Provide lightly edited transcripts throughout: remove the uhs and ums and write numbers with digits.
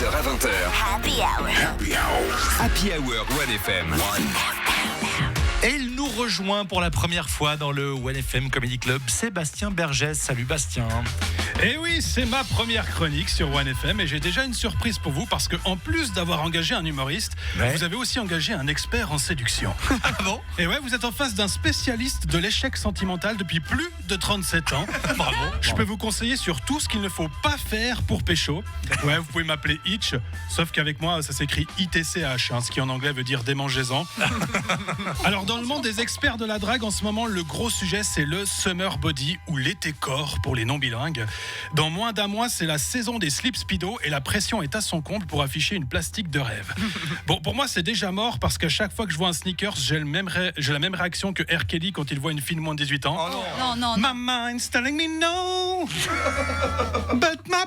16h à 20h. Happy Hour. Happy Hour 1FM. Et il nous rejoint pour la première fois dans le 1FM Comedy Club, Sébastien Bergès. Salut Bastien. Et oui, c'est ma première chronique sur 1FM et j'ai déjà une surprise pour vous parce que en plus d'avoir engagé un humoriste, vous avez aussi engagé un expert en séduction. Ah bon? Et ouais, vous êtes en face d'un spécialiste de l'échec sentimental depuis plus de 37 ans. Bravo. Je peux vous conseiller sur tout ce qu'il ne faut pas faire pour pécho. Ouais, vous pouvez m'appeler Hitch, sauf qu'avec moi, ça s'écrit ITCH, ce qui en anglais veut dire démangez-en. Alors, dans le monde des experts de la drague, en ce moment, le gros sujet, c'est le summer body ou l'été corps pour les non-bilingues. Dans moins d'un mois, c'est la saison des slips speedo et la pression est à son comble pour afficher une plastique de rêve. Bon, pour moi, c'est déjà mort parce qu'à chaque fois que je vois un sneakers, j'ai la même réaction que R. Kelly quand il voit une fille de moins de 18 ans. Non. My mind's telling me no, but my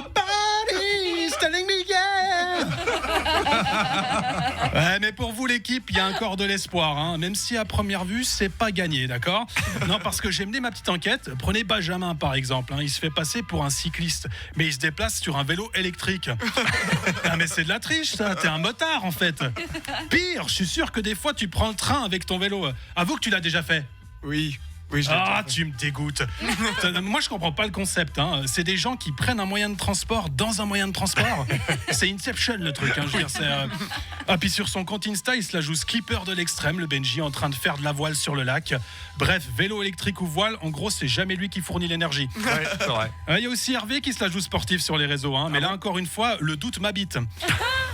body's telling me yeah. Ouais, mais pour vous l'équipe, il y a encore de l'espoir, même si à première vue, c'est pas gagné, d'accord? Non, parce que j'ai mené ma petite enquête. Prenez Benjamin par exemple, il se fait passer pour un cycliste, mais il se déplace sur un vélo électrique. Ah mais c'est de la triche ça, t'es un motard en fait. Pire, je suis sûr que des fois tu prends le train avec ton vélo. Avoue que tu l'as déjà fait. Oui, je l'ai déjà fait. Tu me dégoûtes. Moi, je comprends pas le concept. C'est des gens qui prennent un moyen de transport dans un moyen de transport. C'est Inception le truc. Je veux dire, puis sur son compte Insta, il se la joue skipper de l'extrême, le Benji, en train de faire de la voile sur le lac. Bref, vélo électrique ou voile, en gros, c'est jamais lui qui fournit l'énergie. Ouais, c'est vrai. Il y a aussi Hervé qui se la joue sportif sur les réseaux. Mais là, encore une fois, le doute m'habite.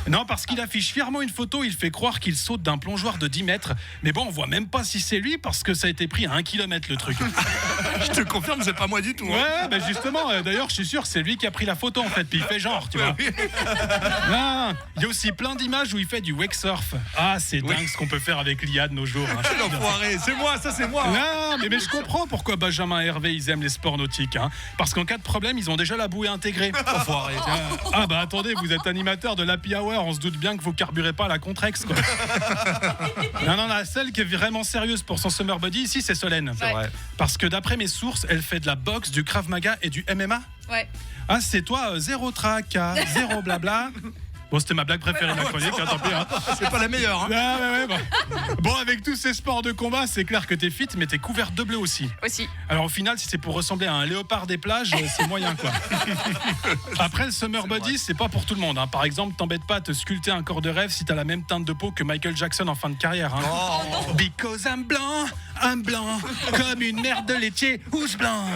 Non, parce qu'il affiche fièrement une photo, il fait croire qu'il saute d'un plongeoir de 10 mètres. Mais bon, on voit même pas si c'est lui parce que ça a été pris à 1 km le truc. Je te confirme, c'est pas moi du tout. Ouais, bah justement, d'ailleurs, je suis sûr que c'est lui qui a pris la photo en fait, puis il fait genre, tu vois. Non, il y a aussi plein d'images où il fait du wake surf. Ah, c'est dingue ce qu'on peut faire avec l'IA de nos jours. L'enfoiré, c'est moi, ça c'est moi. Non, mais je comprends pourquoi Benjamin et Hervé ils aiment les sports nautiques. Parce qu'en cas de problème, ils ont déjà la bouée intégrée. Enfoiré. Ah bah attendez, vous êtes animateur de l'Happy Hour, on se doute bien que vous carburez pas à la Contrex quoi. Non, la seule qui est vraiment sérieuse pour son summer body ici, c'est Solène. C'est vrai. Parce que d'après mes sources, elle fait de la boxe, du Krav Maga et du MMA. Ouais. Ah, c'est toi, zéro tracas, zéro blabla. Bon, c'était ma blague préférée de la chronique, tant pis. C'est pas la meilleure. Bon, avec tous ces sports de combat, c'est clair que t'es fit, mais t'es couverte de bleu aussi. Alors au final, si c'est pour ressembler à un léopard des plages, c'est moyen quoi. Après, le summer body, c'est pas pour tout le monde. Par exemple, t'embête pas à te sculpter un corps de rêve si t'as la même teinte de peau que Michael Jackson en fin de carrière. Because I'm blanc, comme une merde de laitier, housse blanc.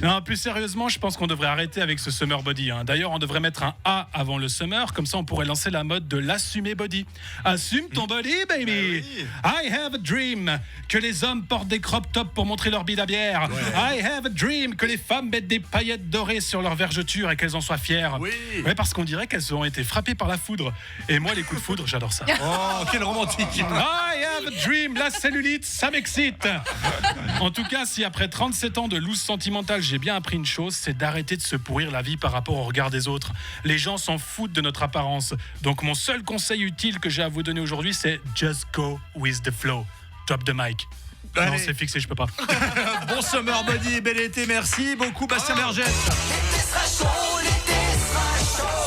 Non, plus sérieusement, je pense qu'on devrait arrêter avec ce summer body. D'ailleurs, on devrait mettre un A avant le summer, comme ça on pourrait lancer la mode de l'assumer body. Assume ton body, baby. I have a dream que les hommes portent des crop tops pour montrer leur bide à bière. I have a dream que les femmes mettent des paillettes dorées sur leur vergeture et qu'elles en soient fières. Ouais, parce qu'on dirait qu'elles ont été frappées par la foudre. Et moi, les coups de foudre, j'adore ça. Oh, quel romantique. I have a dream, la cellulite, ça m'excite. En tout cas, si après 37 ans de loose sentimentale, j'ai bien appris une chose, c'est d'arrêter de se pourrir la vie par rapport au regard des autres. Les gens s'en foutent de notre apparence. Donc mon seul conseil utile que j'ai à vous donner aujourd'hui, c'est just go with the flow. Drop the mic. Allez. Non, c'est fixé, je peux pas. Bon summer body et bel été, merci beaucoup Bastien Bergès.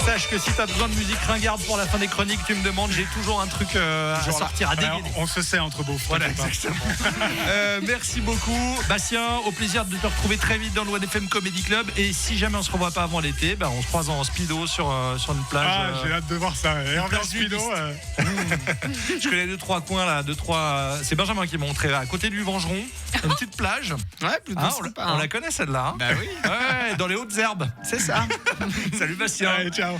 Sache que si t'as besoin de musique ringarde pour la fin des chroniques, tu me demandes, j'ai toujours un truc à sortir, à dégainer. On se sait entre beaufs. Voilà, exactement. Merci beaucoup Bastien, au plaisir de te retrouver très vite dans le 1FM Comedy Club. Et si jamais on se revoit pas avant l'été, on se croise en speedo sur une plage. Ah, j'ai hâte de voir ça. Et en speedo. Je connais 2-3 coins là, 2-3. C'est Benjamin qui m'a montré à côté du Vengeron, une petite plage. Ouais, plutôt sympa. On la connaît celle-là. Bah oui. Ouais, dans les hautes herbes. C'est ça. Salut Bastien. Allez, ciao.